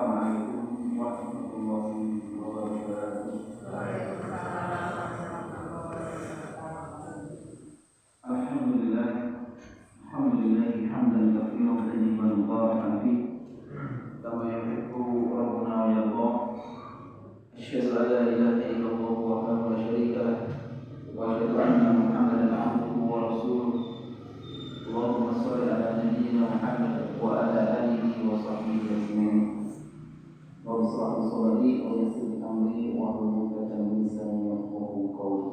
Assalamualaikum warahmatullahi wabarakatuh. Alhamdulillah, alhamdulillah hamdan katsiran tayyiban mubarakan fihi kama yuhibbu rabbuna wa yarda. Asyhadu an la ilaha illallah wahdahu la syarika lah wa asyhadu anna Muhammadan abduhu wa rasuluh. Allahumma shalli ala nabiyyina Muhammad wa ala alihi wa sahbihi ajma'in. Wa sallallahu alaihi wa yassir amri wa hlul 'uqdatam min lisani yafqahu qawli.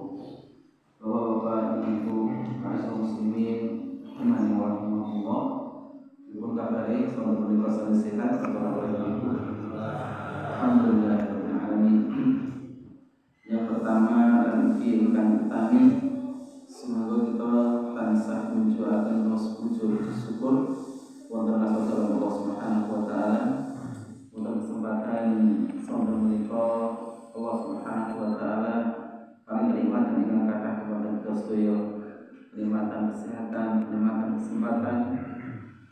Bapak-bapak, ibu, ma'asyiral muslimin, rahimani wa rahimakumullah. Dibun kabari saudara berlimpah sehat saudara ibu. Alhamdulillah rabbil alamin. Yang pertama dan ingkang utami, semoga kita tansah menjualkan puji syukur wonten saudara Allah Subhanahu wa taala. Untuk kesempatan saudara menika Allah Subhanahu wa taala paling kenikmatan dengan kata kepada kita sedaya, kenikmatan kesehatan, kenikmatan kesempatan,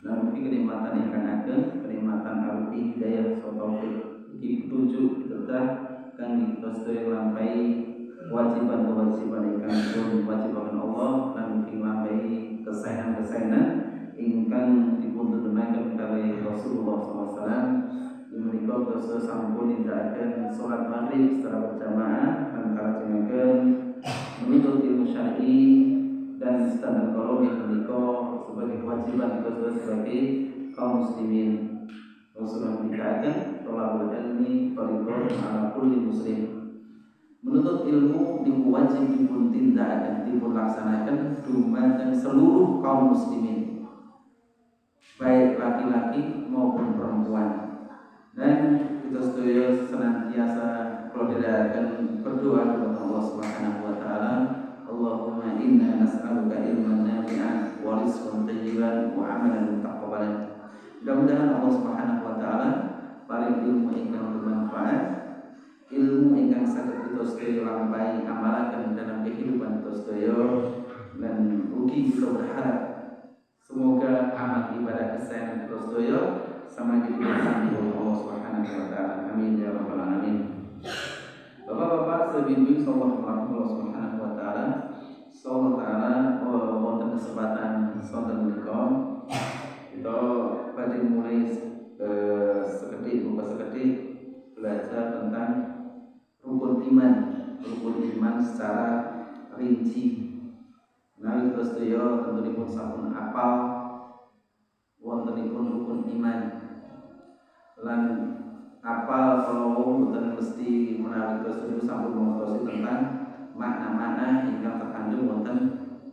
dan mungkin kenikmatan yang akan ada, kenikmatan arti hidayah serta taufik dituju tetap kan kita sedaya lampai kewajiban-kewajiban ingkang diwajibkan Allah dan mungkin lampai kesayangan-kesayangan ingkang dipun tuntunaken kalih Rasulullah SAW. Menika dosa sampun nindakaken salat maghrib secara berjamaah dan kalajengaken menuntut ilmu syar'i dan standar qolom yang menika sebagai kewajiban kita sebagai kaum muslimin. Rasulullah nindakaken thalabul ilmi fardhun ala kulli muslim. Menuntut ilmu niku wajib dipun tindakaken, dipun laksanaken dumateng seluruh kaum muslimin, baik laki-laki maupun perempuan. Dan kita sedaya senantiasa berdoakan berdoa kepada Allah Subhanahu wa taala, Allahumma inna nas'aluka ilman nafi'an wa rizqan thayyiban wa 'amalan mutaqabbalan. Mudah-mudahan Allah Subhanahu wa taala paring ilmu ingkang bermanfaat, ilmu ingkang saged kita sedaya lampahi amalaken dalam kehidupan kita sedaya, dan ugi kita berharap semoga amal ibadah kesayangan kita sedaya sama diterima oleh Allah Subhanahu wa taala. Amin ya rabbal alamin. Bapak-bapak, sebimbing sallallahu Subhanahu wa taala. Sallallahu taala wonten kesempatan sonten menika kita badhe mulai sekedhik belajar tentang rukun iman secara rinci. Nah, terus yo tentunipun sampun apal wontenipun rukun iman. Lan apal kalau mboten mesti menawi terus sampun mengertosi tentang makna-makna ingkang terkandung wonten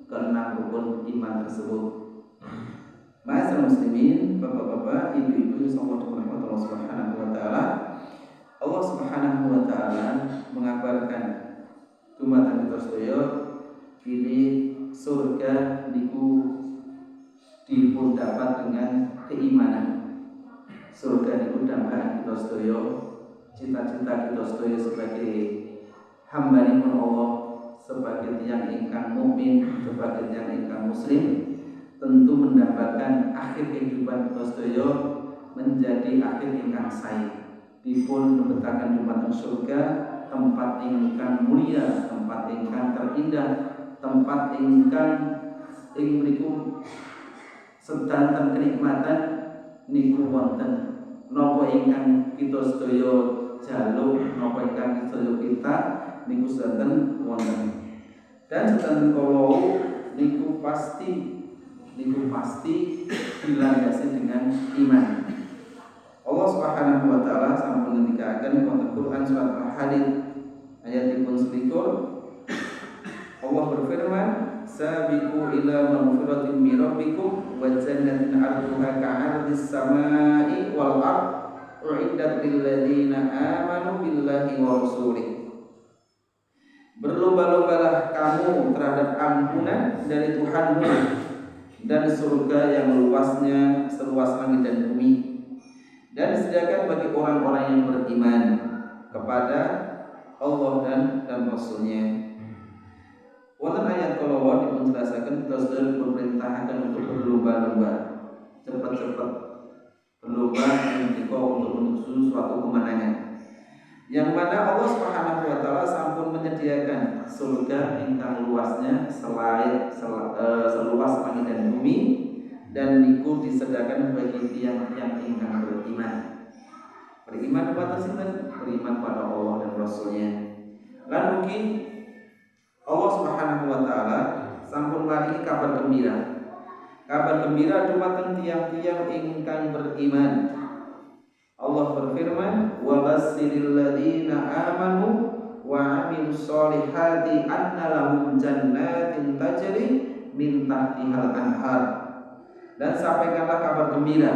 keenam rukun iman tersebut. Ma'asyiral muslimin, bapak-bapak, ibu-ibu sallallahu Allah Subhanahu wa taala. Allah Subhanahu wa taala mengabarkan dumateng kita sedaya pilih surga niku dipun dapat dengan keimanan. Surga niku dambaan kita sedaya, cita-cita kita sedaya sebagai hamba-Nya Allah, sebagai tiyang ingkang mukmin, sebagai tiyang ingkang muslim, tentu mendapatkan akhir kehidupan kita sedaya menjadi akhir ingkang sae. Dipun mendapatkan dumateng surga, tempat ingkang mulia, tempat ingkang terindah, tempat ingkang ing mriku sedanten kenikmatan niku wonten napa ingkang kita sedaya jaluk, napa ingkang sedaya kita niku sedanten wonten. Dan sedanten kala niku pasti dilandasi dengan iman. Allah Subhanahu wa taala sampun ngendikaken wonten Quran surat Al-Hadid ayatipun 11. Allah berfirman, sabiqu ila maghfiratin min rabbikum wa jannatin 'arduha ka'ardis samai wal ard u'iddat lil ladzina amanu billahi wa rasulih. Berlomba-lombalah kamu terhadap ampunan dari Tuhanmu dan surga yang luasnya seluas langit dan bumi, dan disediakan bagi orang-orang yang beriman kepada Allah dan Rasul-Nya. Wonten ayat kalawon dipun jelasaken kita sedaya diperintahkan untuk berlomba-lomba, cepat-cepat berlomba menika untuk menuju menuju suatu kemenangan. Yang mana Allah Subhanahu wa taala sampun menyediakan surga ingkang luasnya seluas langit dan bumi, dan niku disediakan bagi tiang-tiang ingkang beriman. Beriman kepada sinten? Beriman pada Allah dan Rasulnya. Lan mugi Allah Subhanahu wa taala sampun maringi kabar gembira. Kabar gembira dumateng tiang-tiang ingkang beriman. Allah berfirman, "Wa basyiril ladzina amanu wa 'amilus solihati anna lahum jannatin tajri min tahtihal anhar." Dan sampaikanlah kabar gembira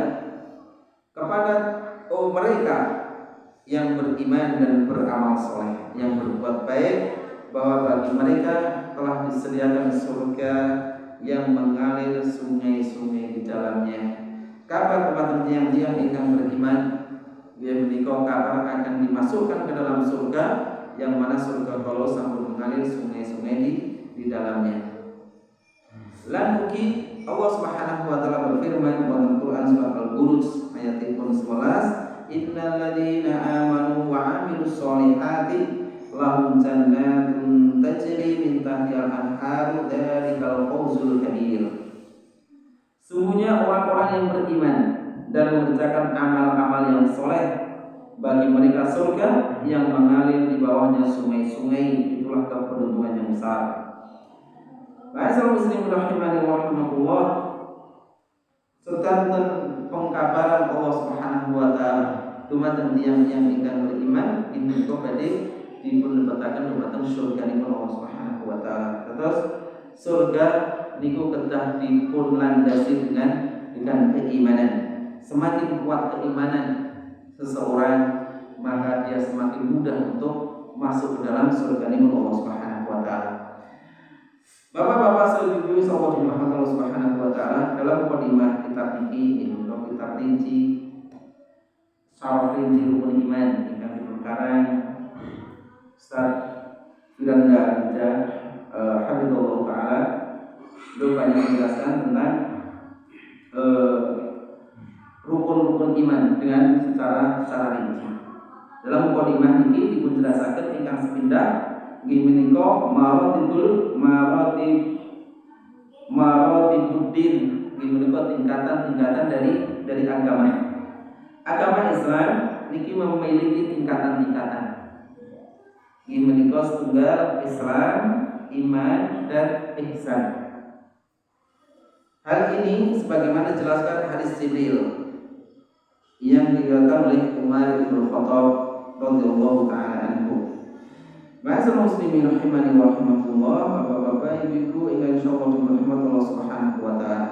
kepada mereka yang beriman dan beramal soleh, yang berbuat baik, bahwa bagi mereka telah disediakan surga yang mengalir sungai-sungai di dalamnya. Kabar kepada tiang-tiang ingkang beriman, yang menikah kabar akan dimasukkan ke dalam surga, yang mana surga kalau sampun mengalir sungai-sungai di dalamnya. Lan mugi Allah Subhanahu wa taala berfirman dalam Quran surat Al-Buruj ayat 11, "Innal ladzina amanu wa 'amilus solihati lahum jannatun tajri min tahtihal anharu dzalikal fawzul kabir." Sungguhnya orang-orang yang beriman dan mengerjakan amal-amal yang soleh, bagi mereka surga yang mengalir di bawahnya sungai-sungai, itulah keberuntungan yang besar. Ma'asyiral muslimin rahimani wa rahimakumullah, sedanten pengkabaran Allah Subhanahu wa taala dumateng tiyang-tiyang ingkang beriman ini kok badhe dipun lebetaken dumateng surga niku Allah Subhanahu wa taala. Terus surga niku kedah dipun landasi dengan keimanan. Semakin kuat keimanan seseorang, maka dia semakin mudah untuk masuk ke dalam surga niku Allah Subhanahu wa taala. Bapak-bapak sekalian sahabat dirahmati Allah Subhanahu wa taala, dalam mukadimah kitab niki untuk kitab rinci Syarah Rinci Rukun Iman ingkang dipunkarang Ustaz Firanda Ija Habibullah taala, beliau banyak menjelaskan tentang rukun-rukun iman dengan secara rinci. Dalam mukadimah niki dipunjelasaken ingkang sepindah nggih menika maratibuddin, nggih menika tingkatan-tingkatan dari agama. Agama Islam niki memiliki tingkatan-tingkatan. Nggih menika setunggal Islam, iman dan ihsan. Hal ini sebagaimana dijelaskan hadis Jibril yang diriwayatkan oleh Umar bin Khattab radhiyallahu taala anhu. Ma'asyiral muslimin rahimani wa rahimakumullah, Bapak-bapak, Ibu-ibu ingkang insyaallah dirahmati Allah Subhanahu wa taala.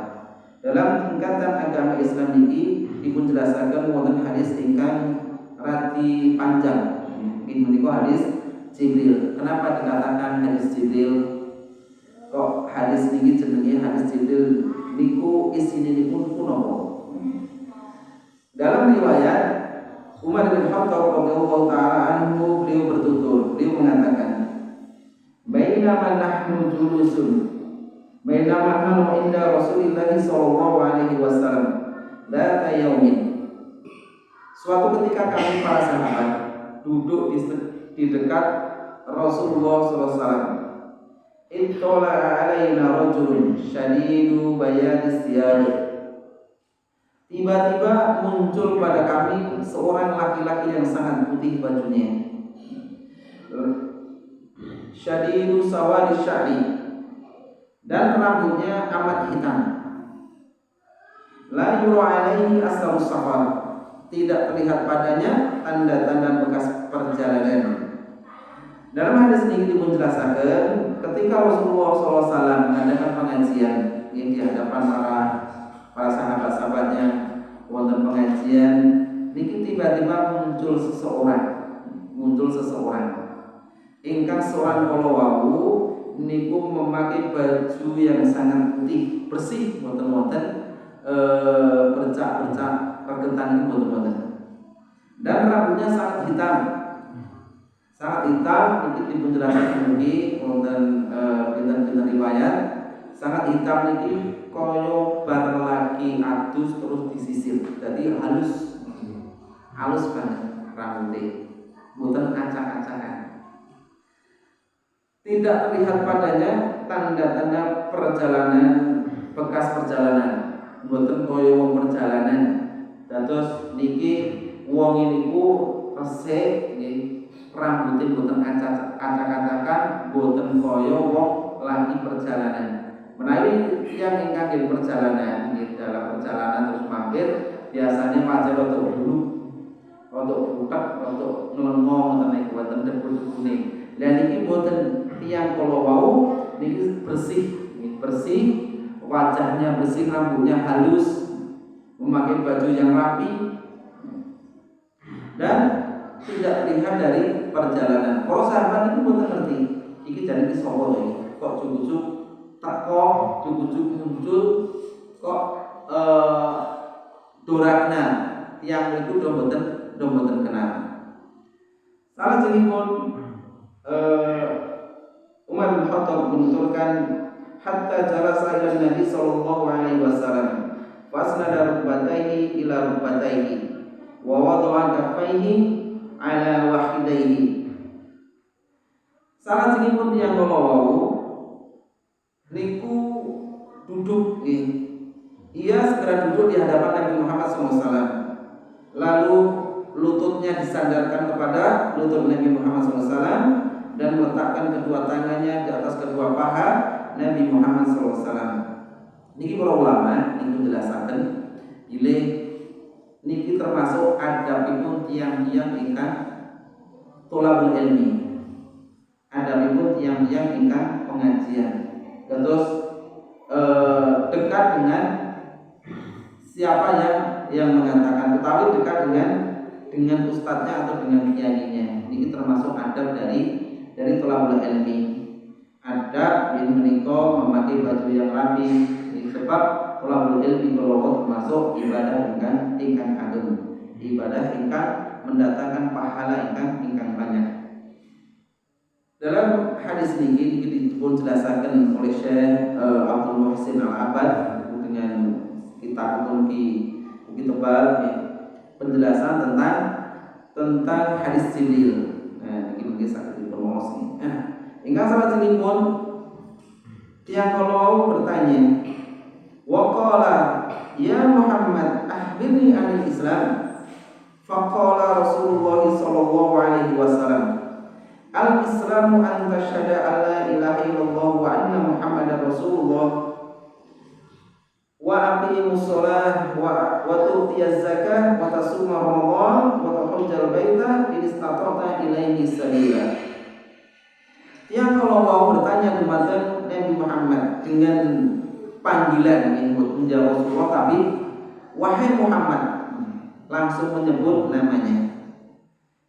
Dalam tingkatan agama Islam niki dipunjelasaken wonten hadis ingkang radi panjang. Ini menika hadis Jibril. Kenapa dikatakan hadis Jibril? Kok hadis niki jenenge hadis Jibril? Niku isinipun punapa? Dalam riwayat Umar bin Khattab radhiyallahu taala anhu, beliau bertutur, beliau mengatakan, "Bainama nahnu julusun, bainama nahnu inda Rasulillah sallallahu alaihi wasallam, dzata yaumin." Suatu ketika kami para sahabat duduk di dekat Rasulullah sallallahu alaihi wasallam. Ittala alaina rajulun syadidu bayadis thiyab. Tiba-tiba muncul pada kami seorang laki-laki yang sangat putih bajunya. Syadidu sawadi sya'ri, dan rambutnya amat hitam. La yura alaihi asarus safar, tidak terlihat padanya tanda-tanda bekas perjalanan. Dalam hadis ini dipunjelasaken ketika Rasulullah SAW mengadakan pengajian yang di hadapan para sahabat-sahabatnya, wonten pengajian niki tiba-tiba muncul seseorang ingkang seorang kala wau niku memakai baju yang sangat putih bersih, wonten bercak-bercak pergentan wonten, dan rambutnya sangat hitam. Niki dipunjelasaken niki wonten pinten-pinten riwayat, sangat hitam niki kaya bar lagi adus terus disisir, jadi halus halus banget rambutnya, mboten acak-acakan. Tidak terlihat padanya tanda-tanda perjalanan, bekas perjalanan, mboten kaya wong perjalanan. Dados niki wong niku resik nggih, rambutnya mboten acak-acakan, mboten kaya wong lagi perjalanan. Menawi yang ingkang perjalanan, dalam perjalanan terus mampir, biasanya wajah rotok dulu, rotok butak, rotok ngelengong, tenaga buatan debut kuning. Dan ini buatan tiang kalau wau, ini bersih, wajahnya bersih, rambutnya halus, memakai baju yang rapi, dan tidak terlihat dari perjalanan. Para sahabat itu buatan ngerti, ini jadi kisah ini, kok cukup teko, cukup muncul, kok dorakna tiang itu domboten kenal. Salah jenipun Umar bin Khattab menuturkan hatta jalasa ila Nabi sallallahu alaihi wasallam fasnada rukbatayhi ila rukbatayhi wa wada'a kaffayhi ala wahidayhi. Salah jenipun tiang kala wau niku duduk ia segera duduk di hadapan Nabi Muhammad SAW. Lalu lututnya disandarkan kepada lutut Nabi Muhammad SAW dan meletakkan kedua tangannya di atas kedua paha Nabi Muhammad SAW. Niki para ulama niku jelasaken bilih niki termasuk adabipun tiang-tiang ingkang tholabul ilmi. Adabipun tiang-tiang ingkang pengajian. Terus dekat dengan siapa yang mengatakan, utawi dekat dengan ustadznya atau dengan kiainya. Ini termasuk adab dari tholabul ilmi. Adab yang menika memakai baju yang rapi. Sebab tholabul ilmi kalau termasuk ibadah ingkang agung. Ibadah ingkang mendatangkan pahala ingkang banyak. Dalam hadis ini pun dijelaskan oleh Syekh Abdul Muhsin Al-Abbad dengan kitab Buki tebal penjelasan tentang hadis Jibril. Nah, ini mungkin sakit promosi. Ingkang salah jenipun tiang kalau bertanya, waqala ya Muhammad akhbirni anil Islam. Faqala Rasulullah sallallahu alaihi wasallam, al-Islamu an tashhada an la ilaha illallah wa anna Muhammadar Rasulullah wa aqimus shalah wa tu'tiyaz zakah wa tasuma Ramadan wa tahujjal baita in istata'ta ilaihi sabila. Yang kalau mau bertanya kepada Nabi Muhammad dengan panggilan yang menjawab Rasulullah, tapi wahai Muhammad, langsung menyebut namanya.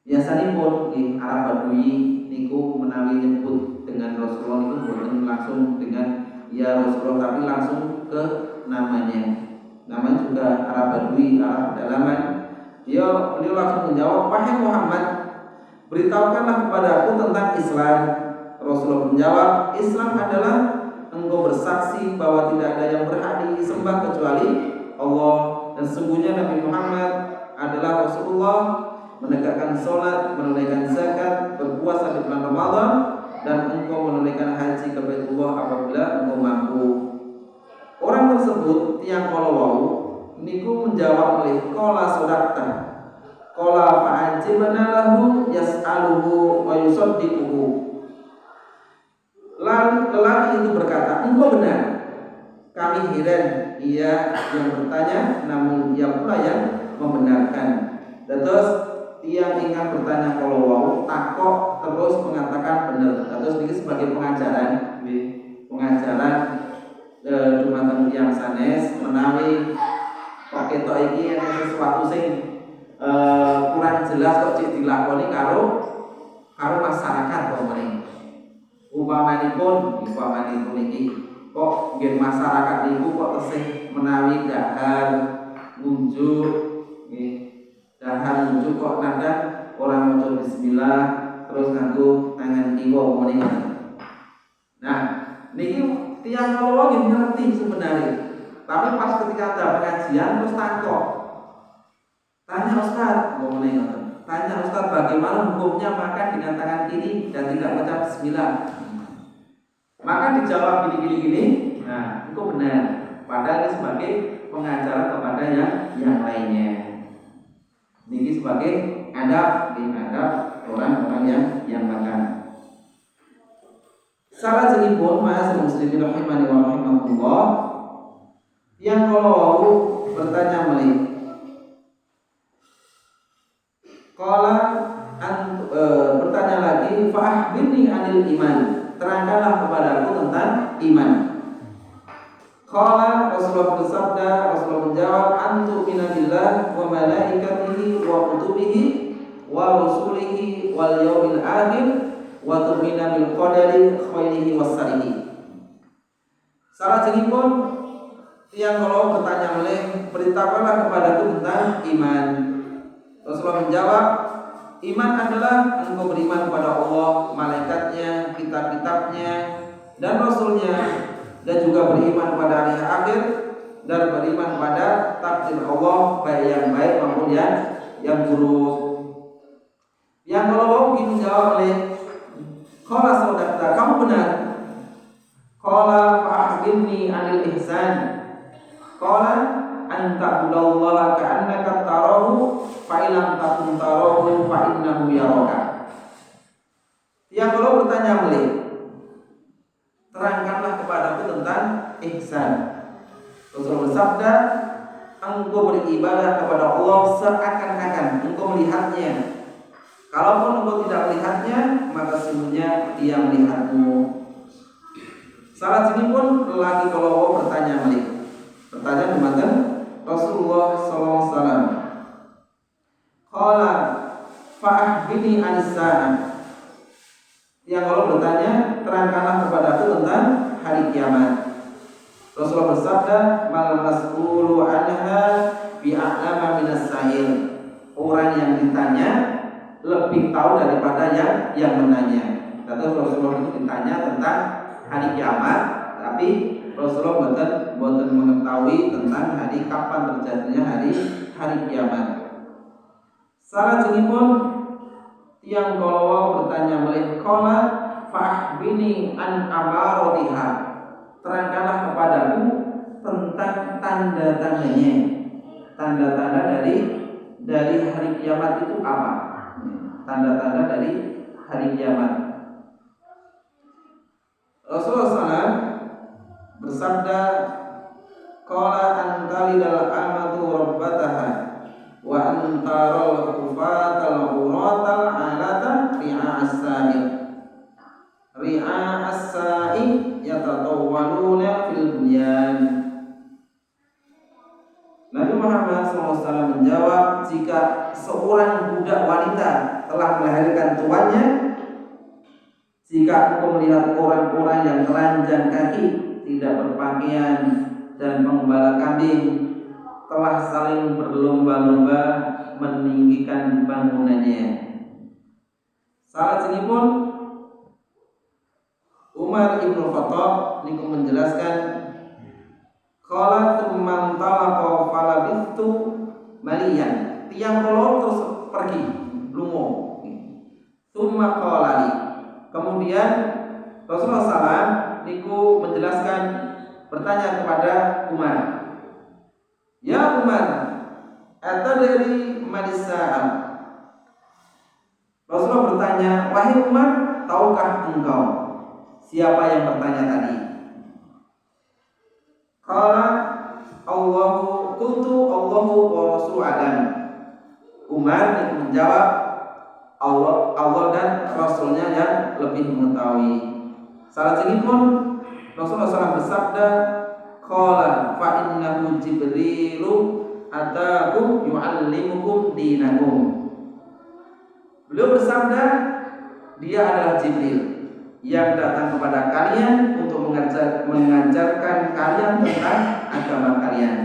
Biasanya pun di Arab Badui niku menawi nyebut dengan Rasulullah niku bukan langsung dengan ya Rasulullah, tapi langsung ke namanya. Namanya juga Arab Badui, Arab pedalaman. Beliau langsung menjawab, wahai Muhammad, beritahukanlah kepadaku tentang Islam. Rasulullah menjawab, Islam adalah engkau bersaksi bahwa tidak ada yang berhak disembah kecuali Allah, dan sesungguhnya Nabi Muhammad adalah Rasulullah, menegakkan sholat, menunaikan zakat, berpuasa di bulan Ramadan, dan engkau menunaikan haji ke Baitullah apabila engkau mampu. Orang tersebut tiang kolowau niku menjawab oleh kola sodakta, kola fa'ajibana lahu yas'aluhu wa yusaddiquhu. Lalu lelaki itu berkata, engkau benar, kami heran ia yang bertanya, namun ia pula yang membenarkan. Terus tiang ingkang bertanya kalau wau takok terus mengatakan benar. Terus ini sebagai pengajaran dumateng tiang sanes menawi kok ketok iki ana sesuatu sing kurang jelas kok cek dilakoni karo masyarakat pemene. Umpamanipun iki kok nggih masyarakat niku kok tesih menawi dahar ngunjuk nggih. Dahar nunjuk kok nadang orang maca bismillah terus nganggo tangan kiwa umumnya. Nah, niki tiang kalau ngerti sebenarnya. Tapi pas ketika ada pengajian terus takok Tanya Ustaz, tanya Ustaz bagaimana hukumnya makan dengan tangan kiri dan tidak mengucap bismillah. Maka dijawab gini. Nah, itu benar. Padahal ini sebagai pengajaran kepada yang lainnya. Ini sebagai adab orang-orang yang makan. Salah jenipun ma'asal muslimin rahimani wa rahimakumullah, yang kalau bertanya melih bertanya lagi, fa'ahbirni anil iman, terangkanlah kepadaku tentang iman. Qala Rasulullah bersabda, Rasulullah menjawab, antu minabillah wa malaikatihi wa kutubihi wa rusulihi wal yaumil akhir wa tu'mina bil qadari khairihi was sarihi. Salah jenipun yang kalau bertanya oleh, beritahukanlah kepadaku tentang iman. Rasulullah menjawab, iman adalah engkau beriman kepada Allah, malaikatnya, kitab-kitabnya, dan rasulnya, dan juga beriman pada hari akhir, dan beriman pada takdir Allah, baik yang baik maupun yang buruk. Yang kalau begini jawab oleh, qala sadaqta, kamu benar. Qala fa'akhbirni anil ihsan. Qala anta budallaha ka'annaka tarahu fa illam takun tarahu fa innahu yaraka. Yang kalau bertanya boleh, terangkanlah kepadaku tentang ihsan. Rasulullah bersabda, engkau beribadah kepada Allah seakan-akan engkau melihatnya. Kalaupun engkau tidak melihatnya, maka sesungguhnya Dia melihatmu. Salah sini pun lelaki kalau bertanya balik. Pertanyaan kemana? Rasulullah SAW. Qala fa'ahbini an-sa'ah. Yang kalau bertanya, terangkanlah kepadaku tentang hari kiamat. Rasulullah bersabda, mal mas'ulu anha bi'a'lama minas sa'il. Orang yang ditanya lebih tahu daripada yang menanya. Kata Rasulullah itu ditanya tentang hari kiamat, tapi Rasulullah boten mengetahui tentang hari kapan terjadinya hari kiamat. Salah jenipun yang kalau bertanya melih qala fa'ahbini an amaratiha, terangkanlah kepadaku tentang tanda-tandanya. Tanda-tanda dari hari kiamat itu apa? Tanda-tanda dari hari kiamat. Rasulullah SAW bersabda, qala antalidal amatu rabbataha wa antaral kufatal uratal alata ri'a as-sa'i yatatawwaluna fil bunyan. Nabi Muhammad SAW menjawab, jika seorang budak wanita telah melahirkan tuannya, jika engkau melihat orang-orang yang telanjang kaki, tidak berpakaian, dan penggembala kambing telah saling berlomba-lomba meninggikan bangunannya. Salah sini pun Umar ibn Khattab niku menjelaskan, qala tsumma talaqa falabithu maliyan, tiang kolor terus pergi lungo. Tsumma qala li, kemudian Rasulullah SAW niku menjelaskan, bertanya kepada Umar, ya Umar, atadri madisa'ah. Rasulullah bertanya, wahai Umar, tahukah engkau siapa yang bertanya tadi? Qala Allahu wa rasuluhu a'lam. Umar niku menjawab, Allah dan Rasulnya yang lebih mengetahui. Salah sini pun Rasulullah SAW bersabda, qala fa innahu Jibrilu atakum yu'allimukum dinakum. Beliau bersabda, dia adalah Jibril yang datang kepada kalian untuk mengajarkan kalian tentang agama kalian.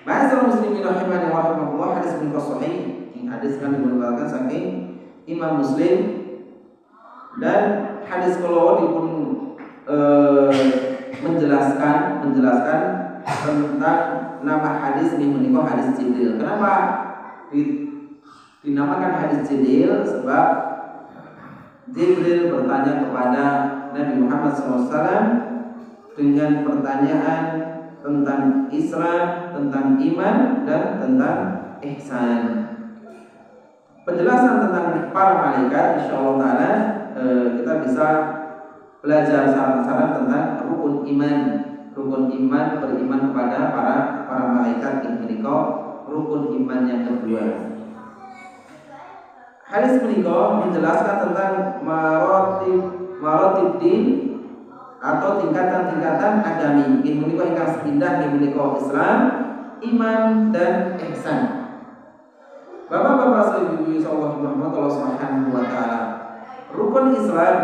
Ma'asyiral muslimin rahimani wa rahimakumullah, hadis bin sahih. Hadis kami mengatakan saking Imam Muslim, dan hadis kalau dipun menjelaskan tentang nama hadis ini menika hadis Jibril. Kenapa dinamakan hadis Jibril? Sebab Jibril bertanya kepada Nabi Muhammad SAW dengan pertanyaan tentang Islam, tentang iman, dan tentang ihsan. Penjelasan tentang para malaikat, insyaallah taala kita bisa belajar saran-saran tentang rukun iman. Rukun iman, beriman kepada para malaikat ini menika rukun iman yang kedua. Hadis menika menjelaskan tentang maratib din atau tingkatan-tingkatan agami. Ini menika ingkang sepindah ini menika Islam, iman, dan ihsan. Bapak-bapak ibu-ibu sallallahu Muhammad Subhanahu wa taala. Rukun Islam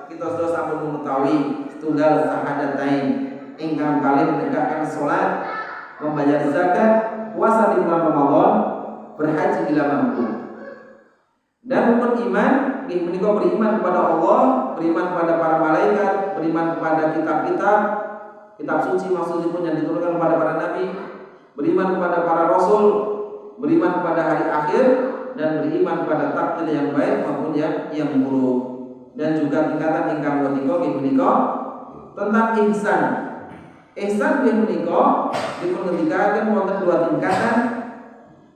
kita sudah sampun mengetahui setunggal syahadatain ingkang kalih menegakkan salat, membayar zakat, puasa di bulan Ramadan, berhaji bila mampu. Dan rukun iman inggih menika beriman kepada Allah, beriman kepada para malaikat, beriman kepada kitab suci maksudipun yang diturunkan kepada para nabi, beriman kepada para rasul, beriman kepada hari akhir, dan beriman kepada takdir yang baik maupun yang buruk. Dan juga tingkatan ingkang menika tentang ihsan. Ihsan menika dipungendikaken wonten dua tingkatan.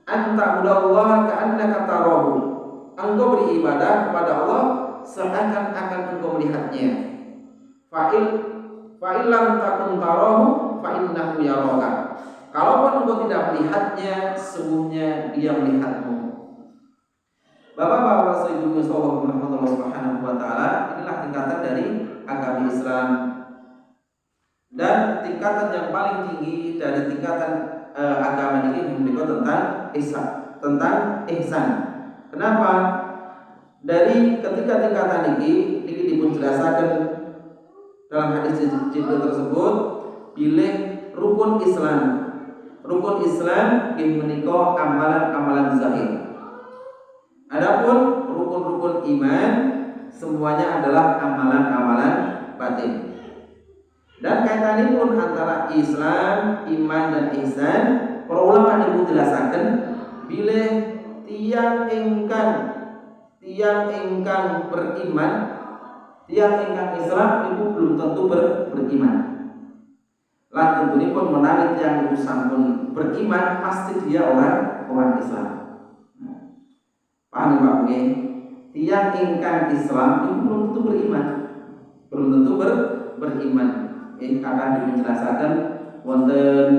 Anta'budallaha ka'annaka tarahu. Engkau beribadah kepada Allah seakan-akan engkau melihatnya. Fa'il lam takun tarahu fa innahu yaraka. Kalaupun engkau tidak melihatnya, sesungguhnya dia melihatmu. Bapak-bapak ibu sallallahu Subhanahu wa taala, inilah tingkatan dari agama Islam. Dan tingkatan yang paling tinggi dari tingkatan agama ini menika tentang ihsan. Kenapa? Dari ketiga tingkatan ini dipun jelaskan dalam hadis Jibril tersebut, pilih rukun Islam. Rukun Islam inggih menika amalan-amalan zahir. Adapun rukun-rukun iman semuanya adalah amalan-amalan batin. Dan kaitannya pun antara Islam, iman, dan ihsan, para ulama niku jelasaken bilih tiang ingkang beriman, tiang ingkang Islam niku belum tentu beriman. Lan tentunipun menawi tiang niku sampun beriman, pasti dia orang Islam. Paham Pak nggih? Tiang ingkang Islam niku belum tentu beriman. Belum tentu beriman. Akan dijelaskan wonten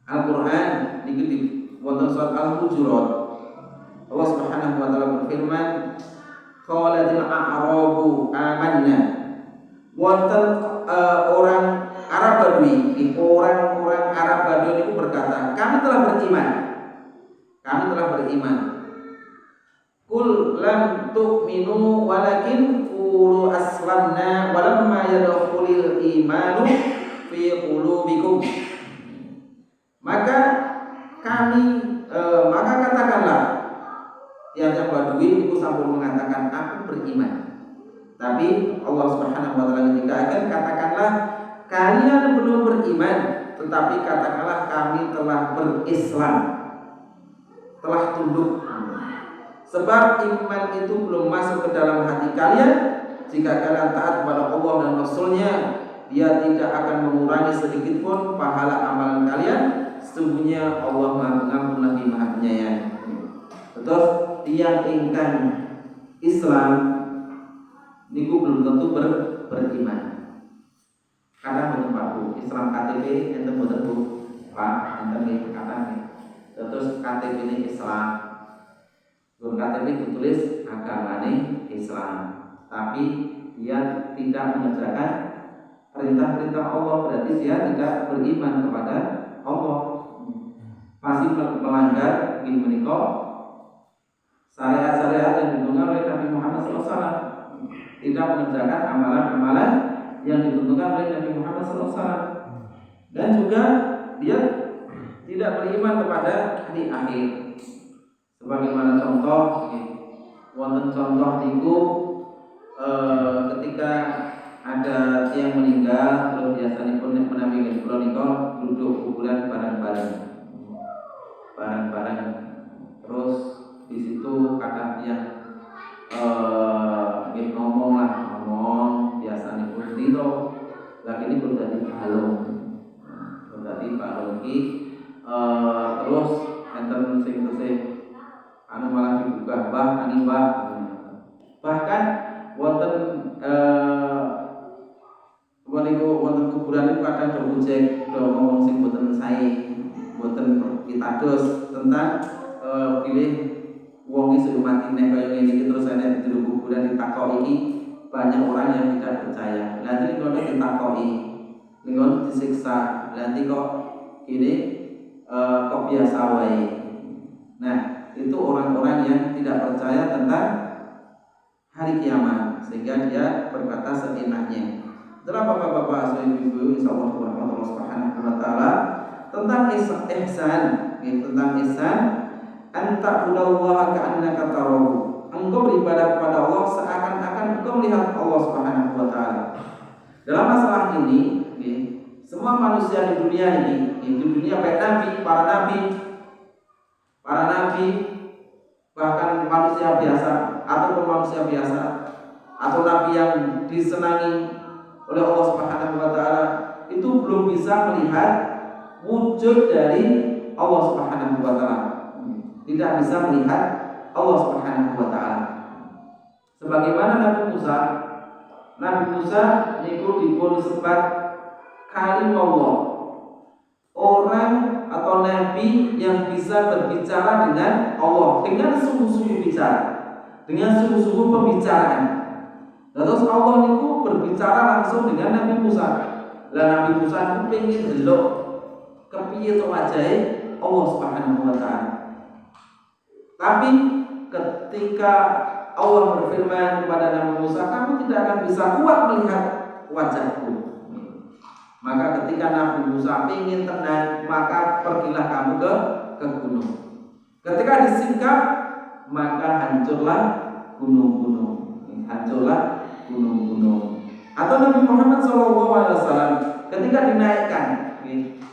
Al-Qur'an niki wonten surat Al-Hujurat. Allah Subhanahu wa taala berfirman, qalatil a'rabu amanna. Wonten orang Arab Badui, orang-orang Arab Badui itu berkata, kami telah beriman. Kami telah beriman. Qul lam tu'minu walakin qulu aslamna walamma yadkhulul imanu fi qulubikum. Maka katakanlah tiap-tiap Badui itu sampun mengatakan aku beriman. Tapi Allah Subhanahu wa taala akan katakanlah kalian belum beriman, tetapi katakanlah kami telah berislam, telah tunduk. Sebab iman itu belum masuk ke dalam hati kalian. Jika kalian taat kepada Allah dan Rasulnya, dia tidak akan mengurangi sedikit pun pahala amalan kalian. Sesungguhnya Allah Maha Pengampun lagi Maha Penyayang. Terus tiang ingkang Islam niku belum tentu beriman. Karena boten Pak Bu, Islam KTP enten boten Bu. Pak, enten nggih kata. Terus KTP ini Islam. Gun KTP ditulis agamane Islam, tapi dia tidak mengerjakan perintah-perintah Allah, berarti dia tidak beriman kepada Allah. Masih melanggar ingin menikah syariat-syariat yang ditentukan oleh Nabi Muhammad SAW, tidak mengerjakan amalan-amalan yang ditentukan oleh Nabi Muhammad SAW, dan juga dia tidak beriman kepada hari akhir. Sebagaimana contoh, wonten contoh niku ketika ada yang meninggal terus biasanya pun menawi kula nika duduk kuburan bareng-bareng. Terus di situ kata dia ngomong biasanya pun dito lagi ini pun tadi balong terus enten sing tesih malah dibuka bahkan wonten wonten kuburan itu kadang do gojek do ngomong sing boten sae boten pitados tentang pilih wong iki sudah mati nek kaya ngene iki terus enek di kuburan ditakoki iki banyak orang yang tidak percaya. Nanti kalau ditakoki ningon disiksa nanti kok ini kok biasa wae. Nah, itu orang-orang yang tidak percaya tentang hari kiamat sehingga dia berkata seenaknya. Itulah bapak-bapak ibu-ibu insyaallah Allah Subhanahu wa taala tentang ihsan, tentang ihsan anta udallaha ka'annaka tarahu. Engkau beribadah kepada Allah seakan-akan engkau melihat Allah Subhanahu wa taala. Dalam masalah ini, semua manusia di dunia ini, di dunia baik para nabi, bahkan manusia biasa ataupun manusia biasa atau nabi yang disenangi oleh Allah Subhanahu wa taala itu belum bisa melihat wujud dari Allah Subhanahu wa taala. Tidak bisa melihat Allah Subhanahu wa taala. Sebagaimana Nabi Musa niku dipun sebat kalim Allah. Orang atau nabi yang bisa berbicara dengan Allah dengan sungguh-sungguh bicara, dengan sungguh-sungguh pembicaraan. Terus Allah niku berbicara langsung dengan Nabi Musa. Lah Nabi Musa niku pengen delok kepiye to wajahe Allah Subhanahu wa taala. Tapi ketika Allah berfirman kepada Nabi Musa, kamu tidak akan bisa kuat melihat wajahku. Maka ketika Nabi Musa ingin tenang, maka pergilah kamu ke gunung. Ketika disingkap, maka hancurlah gunung-gunung. Atau Nabi Muhammad SAW ketika dinaikkan,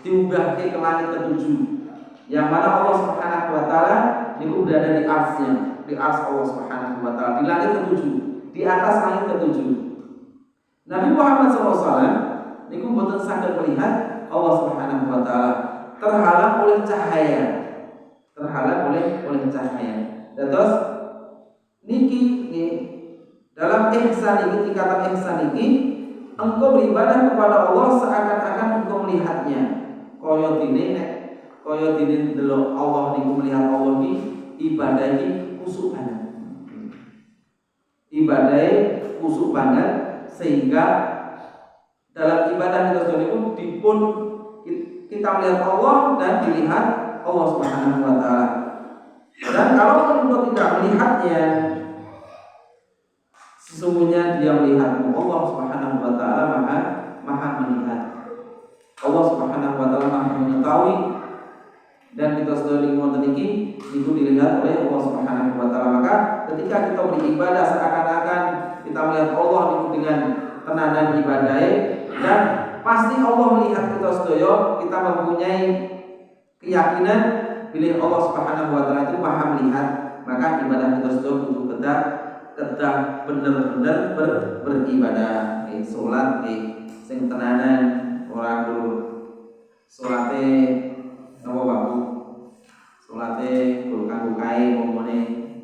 diubah ke langit ketujuh, yang mana Allah Subhanahu wa taala itu berada di arsy-Nya, di arsy Allah Subhanahu wa taala, di langit ketujuh, di atas langit ketujuh. Nabi Muhammad SAW niku boten saged melihat Allah Subhanahu wa taala, terhalang oleh cahaya. Terus niki dalam ihsan ini, tingkatan ihsan ini, engkau beribadah kepada Allah seakan-akan engkau melihatnya. Kaya dene delok Allah niku melihat Allah iki ibadah iki kusuk banget sehingga dalam ibadah kita sendiri pun kita melihat Allah dan dilihat Allah Subhanahu wa taala. Dan kalau engkau tidak melihatnya, sesungguhnya dia melihatmu. Allah Subhanahu wa taala maha melihat. Allah Subhanahu wa taala maha mengetahui, dan kita sedang wonten iki itu dilihat oleh Allah Subhanahu wa taala. Maka ketika kita beribadah seakan-akan kita melihat Allah itu dengan tenanan ibadah, dan pasti Allah melihat kita sedaya, kita mempunyai keyakinan bila Allah Subhanahu wa taala itu maha melihat, maka ibadah kita sedaya kudu kedah bener-bener beribadah. Salat sing tenanan, ora kudu salate napa baku, salate kudu kanggo kae momone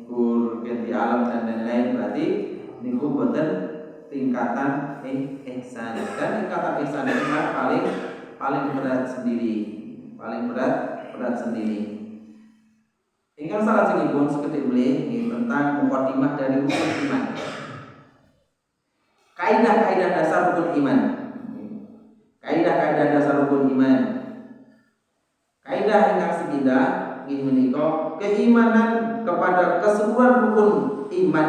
kudu di alam dan lain-lain. Berarti niku boten tingkatan ihsan. Dan tingkatan ihsan itu paling berat sendiri. Ingkang salajengipun sekedhik mlih tentang mukadimah dari rukun iman. Kaidah-kaidah dasar rukun iman. Kaidah-kaidah dasar rukun iman. Kaidah ingkang sepindah inggih menika keimanan kepada keseluruhan rukun iman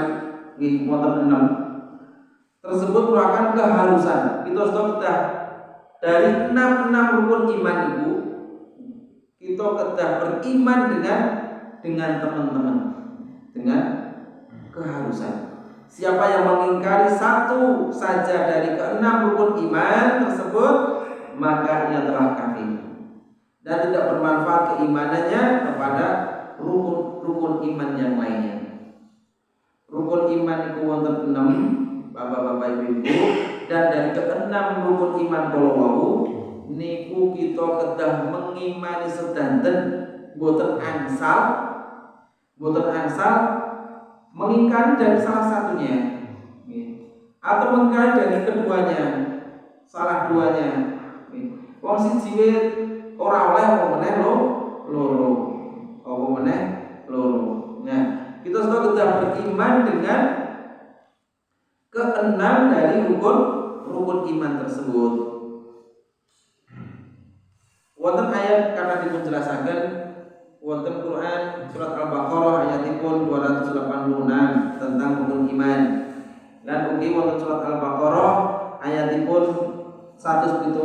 nggih wonten 6. Tersebut merupakan keharusan. Kita sudah dari 6 rukun iman itu kita kedah beriman dengan teman-teman, dengan keharusan. Siapa yang mengingkari satu saja dari keenam rukun iman tersebut, maka ia telah kafir dan tidak bermanfaat keimanannya kepada rukun iman yang lainnya. Rukun iman itu wonten 6, Bapak-bapak Ibu-ibu, dan dari keenam rukun iman kala wau niku kita kedah mengimani sedanten boten angsal mengingkari dari salah satunya atau mengingkari dari keduanya, salah duanya. Wong siji ora oleh apa meneh loro. Nah, kita sudah kedah beriman dengan keenam dari rukun iman tersebut. Wonten ayat karena dipunjelasaken wonten Quran surat Al-Baqarah ayatipun 286 tentang rukun iman. Dan ugi wonten surat Al-Baqarah ayatipun 177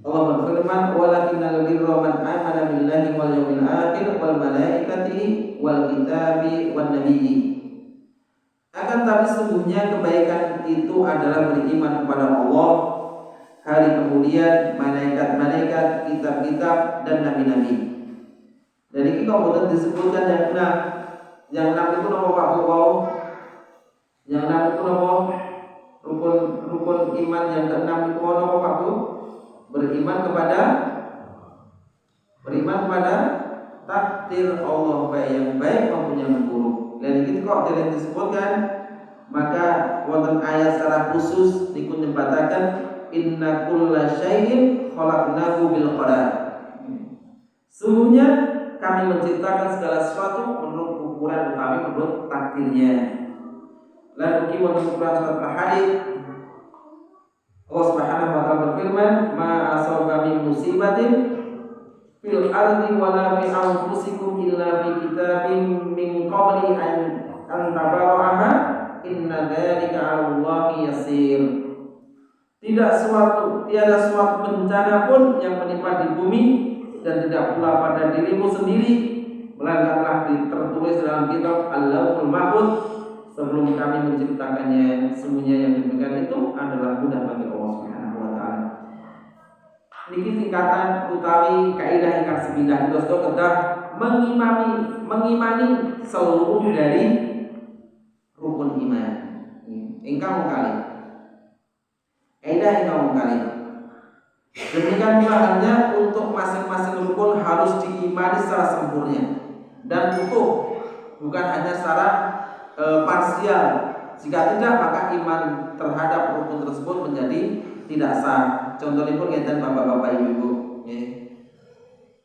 Allah berfirman walakinnal birra man amana billahi wal yawmil akhir wal malaikati wal kitabi wan nabiyyi. Akan tapi sesungguhnya kebaikan itu adalah beriman kepada Allah, hari kemudian, malaikat-malaikat, kitab-kitab dan nabi-nabi. Dan ini kalau betul disebutkan yang enam itu nama Pak Bu. Yang enam itu nama rukun iman yang keenam itu nama Pak Bu. Beriman kepada takdir Allah baik yang baik maupun yang buruk. Dan ini kok tidak disebutkan, maka wonten ayat secara khusus niku nyebataken inna kulla syai'in khalaqnahu bil qadar. Sesungguhnya kami menciptakan segala sesuatu menurut ukuran utawi menurut takdirnya. Lalu kita wonten surat Al-Hadid Allah Subhanahu wa taala berfirman, "Ma asaba min musibatin fil ardi wala fi anfusikum illa fi kitabim min qabli an tabara'aha inna dzalika 'ala Allahi yasir." Tiada suatu bencana pun yang menimpa di bumi dan tidak pula pada dirimu sendiri, melainkan telah tertulis dalam kitab Al-Lauhul Mahfuz sebelum kami menciptakannya. Semuanya yang demikian itu adalah mudah bagi Allah Subhanahu wa taala. Niki tingkatan utawi kaidah ingkang sepindah kita kedah mengimani seluruh dari rukun iman. Ingkang kali kaidah ingkang kali. Demikian pula halnya untuk masing-masing rukun harus diimani secara sempurna dan utuh, bukan hanya secara parsial. Jika tidak, maka iman terhadap rukun tersebut menjadi tidak sah. Contohnya pun ngeten Bapak-bapak Ibu-ibu,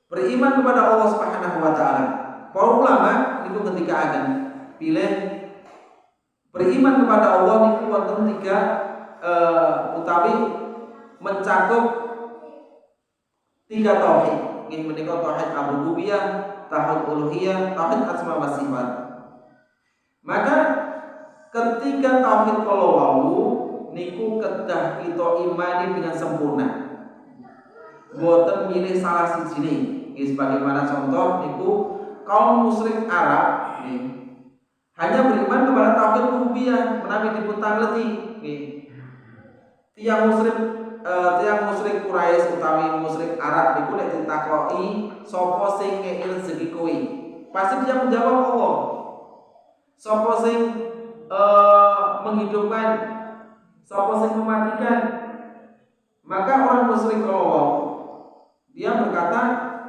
beriman kepada Allah Subhanahu wa taala. Para ulama itu ketika akan pilih beriman kepada Allah niku wonten 3 utawi mencakup 3 tauhid. Nggih menika tauhid ar-rububiyah, tauhid uluhiyah, tauhid asma wa sifat. Maka ketiga tauhid kala wau niku kedah kita imani dengan sempurna. Boten milih salah sijine. Sebagaimana contoh niku kaum musyrik Arab hanya beriman kepada tauhid rububiyah menawi dipuntangleti. Tiang musyrik Quraisy utawi musyrik Arab niku nek ditakoki sapa sing ngeki rezeki kowe, pasti dia menjawab Allah. Sapa sing menghidupkan, sapa sing mematikan. Maka orang musyrik Allah dia berkata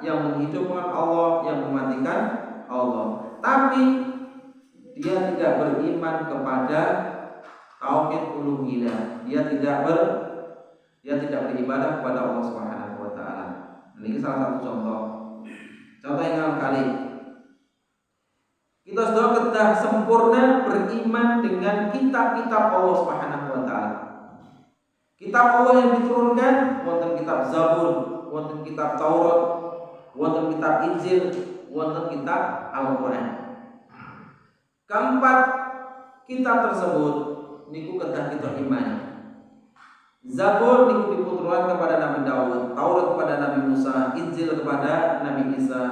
yang menghidupkan Allah, yang mematikan Allah. Tapi dia tidak beriman kepada tauhid uluhiyah. Dia tidak beribadah kepada Allah Subhanahu wa taala. Ini salah satu contoh. Contoh yang kali kita sudah kedah sempurna beriman dengan kitab-kitab Allah Subhanahu wa taala. Kitab Allah yang diturunkan wonten kitab Zabur, wonten kitab Taurat, wonten kitab Injil, wonten kitab Al-Qur'an. Keempat kitab tersebut niku kedah kita imani. Zabur niku diputurkan kepada Nabi Daud, Taurat kepada Nabi Musa, Injil kepada Nabi Isa,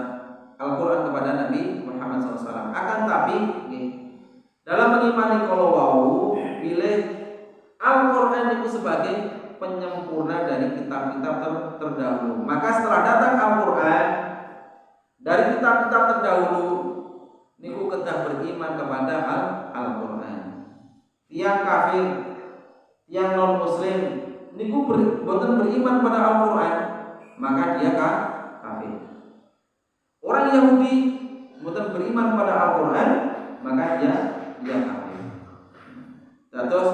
Al-Quran kepada Nabi Muhammad SAW. Akan tapi dalam mani kalau wau pilih Al-Qur'an itu sebagai penyempurna dari kitab-kitab terdahulu. Maka setelah datang Al-Qur'an dari kitab-kitab terdahulu niku kedah beriman kepada Al-Qur'an. Tiang kafir, tiang non muslim niku boten beriman pada Al-Qur'an, maka dia kafir. Orang Yahudi boten beriman pada Al-Qur'an, maka dia kafir. Terus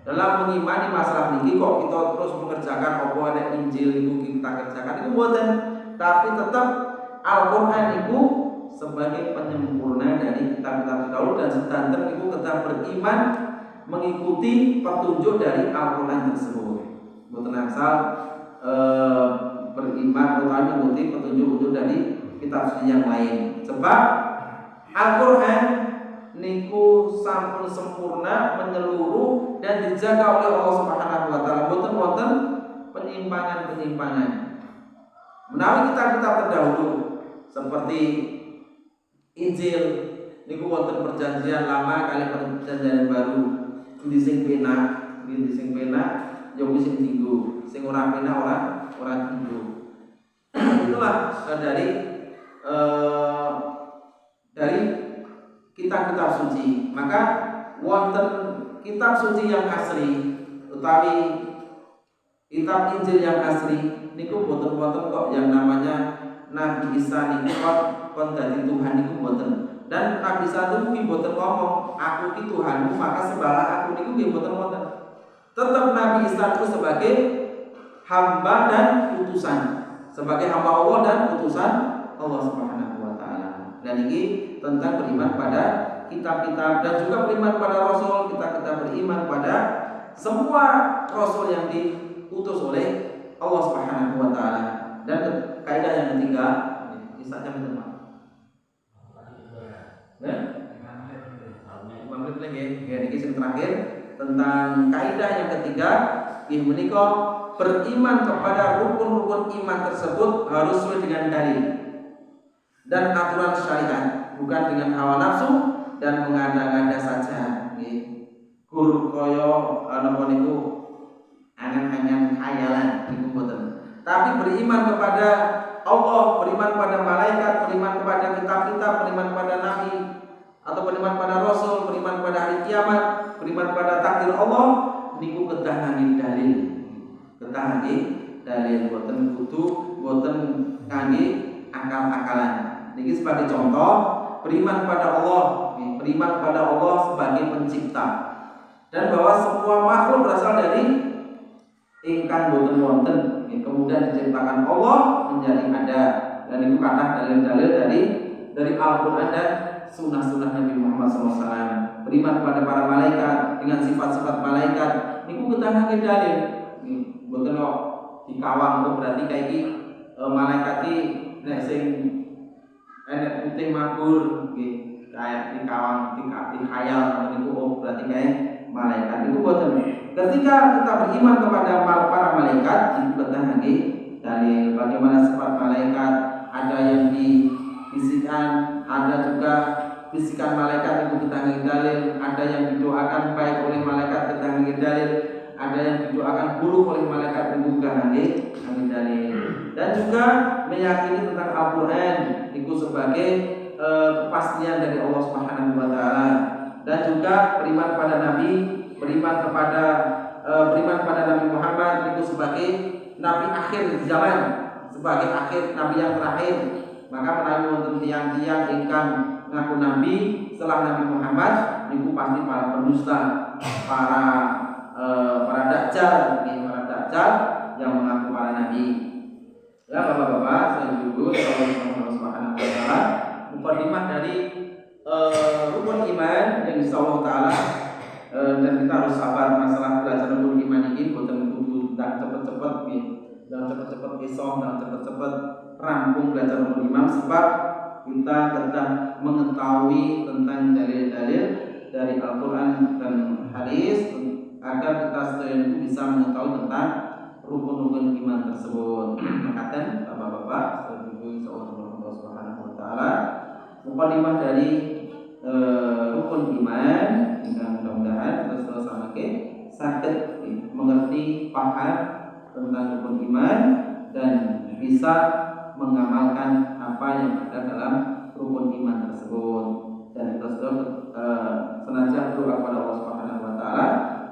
dalam mengimani masalah niki kok kita terus mengerjakan apa ada Injil itu kita kerjakan itu boten, tapi tetap Al-Qur'an itu sebagai penyempurna dari kitab-kitab terdahulu dan sedanten itu tetap beriman mengikuti petunjuk dari Al-Qur'an tersebut. Boten asal beriman atau mengikuti petunjuk-petunjuk dari kitab suci yang lain. Sebab Al-Qur'an niku sampun sempurna, menyeluruh dan dijaga oleh Allah Subhanahu wa taala. Boten penyimpangan-penyimpangan. Menawi kitab-kitab terdahulu seperti Injil niku wonten perjanjian lama kali perjanjian baru. Di sing penak ya wis sing tinggu, sing ora penak ora tinggu. Itulah dari kitab-kitab suci. Maka wonten kitab suci yang asli utawi kitab Injil yang asli niku boten-boten kok yang namanya Nabi Isa niku kon dadi Tuhan niku boten. Dan Nabi Isa niku boten ngomong aku ki Tuhanmu maka sembahlah aku niku nggih boten-boten. Tetap Nabi Isa itu sebagai hamba dan utusan, sebagai hamba Allah dan utusan Allah Subhanahu wa taala. Dan ini tentang beriman pada kitab-kitab dan juga beriman pada Rasul. Kita beriman pada semua Rasul yang diutus oleh Allah Subhanahu wa taala. Dan kaidah yang ketiga, kisahnya teman. Nah, 5 menit lagi. Ini yang terakhir tentang kaidah yang ketiga, ini menika beriman kepada rukun-rukun iman tersebut harus sesuai dengan dalil dan aturan syariat, bukan dengan hawa nafsu dan mengada-ngada saja. Gur koyo napa niku angan-angan khayalan niku boten. Tapi beriman kepada Allah, beriman pada malaikat, beriman kepada kitab-kitab, beriman pada nabi atau beriman pada rasul, beriman pada hari kiamat, beriman pada takdir Allah niku kedah ngangge dalil. Kedah ngangge dalil boten kudu boten ngangge akal-akalan. Niki sebagai contoh beriman pada Allah, beriman pada Allah sebagai pencipta dan bahwa semua makhluk berasal dari ingkang boten wonten, kemudian diciptakan Allah menjadi ada. Dan itu karena dalil-dalil dari Al-Qur'an dan sunnah-sunnah Nabi Muhammad SAW. Beriman kepada para malaikat dengan sifat-sifat malaikat niku kita ngangge dalil. Boten kok dikawang kok berarti kayak iki malaikat iki nek sing enek putih makmur nggih kayak dikawang dikhayal niku berarti kayak malaikat niku boten. Ketika kita beriman kepada para malaikat itu kita ngangge dalil bagaimana sifat malaikat, ada yang dibisikkan, ada juga bisikan malaikat itu kita ngangge dalil, ada yang didoakan baik oleh malaikat kita ngangge dalil, ada yang didoakan buruk oleh malaikat itu kita ngangge dalil. Dan juga meyakini tentang Al-Qur'an itu sebagai kepastian dari Allah Subhanahu wa taala. Dan juga beriman pada nabi, beriman pada Nabi Muhammad itu sebagai nabi akhir zaman, sebagai akhir nabi yang terakhir. Maka menawi wonten tiang-tiang ingkang ngaku nabi setelah Nabi Muhammad niku pasti para pendusta, para dajjal yang mengaku para nabi. Ya Bapak-bapak, saya dulu Allah Subhanahu wa taala mukadimah dari rukun iman yang insyaallah taala dan kita harus sabar masalah belajar rukun iman ini boten kudu tak cepet-cepet nggih. Dan cepet-cepet iso, dan cepet-cepet rampung belajar rukun iman sebab kita kedah mengetahui tentang dalil-dalil dari Al-Qur'an dan hadis agar kita sedaya bisa mengetahui tentang rukun-rukun iman tersebut. Makaten Bapak-bapak, semoga Allah Subhanahu wa taala mukadimah dari rukun iman, dengan mudah-mudahan terus samake sakit mengerti paham tentang rukun iman dan bisa mengamalkan apa yang ada dalam rukun iman tersebut. Dan terus senantiasa berdoa kepada Allah Subhanahu wa taala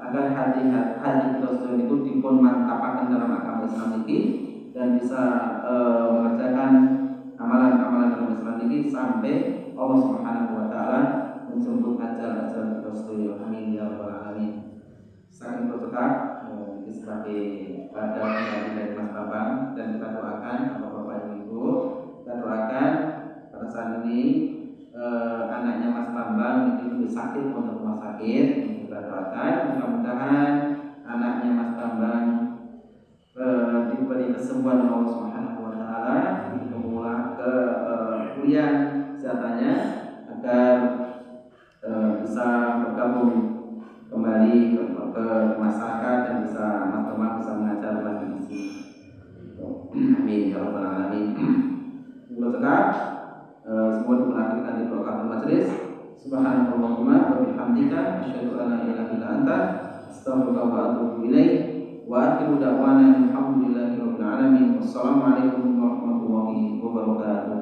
agar hati kita itu dipun mantapaken dalam agama Islam ini dan bisa mengerjakan amalan-amalan dalam Islam ini sampai Allah Subhanahu wa taala menjemput ajal-ajal kita sedaya. Amin ya rabbal alamin. Saking bertekad sebagai pada dari Mas Babang, dan kita doakan Bapak Ibu, kita doakan pada saat ini anaknya Mas Bambang itu sakit untuk rumah sakit. Kita doakan mudah-mudahan anaknya Mas Bambang diberi kesembuhan Allah Subhanahu wa taala, mengulang ke kuliah kesehatannya agar bisa bergabung kembali ke masyarakat dan bisa Mas Bambang bisa mengajar lagi di sini. Amin ya rabbal alamin. Semua diperhatikan di program majelis. Subhanallahumma wa bihamdika asyhadu an la ilaha illa anta astaghfiruka wa atubu ilaik. Wa akhiru da'wana alhamdulillahi rabbil alamin. Wassalamualaikum warahmatullahi wabarakatuh.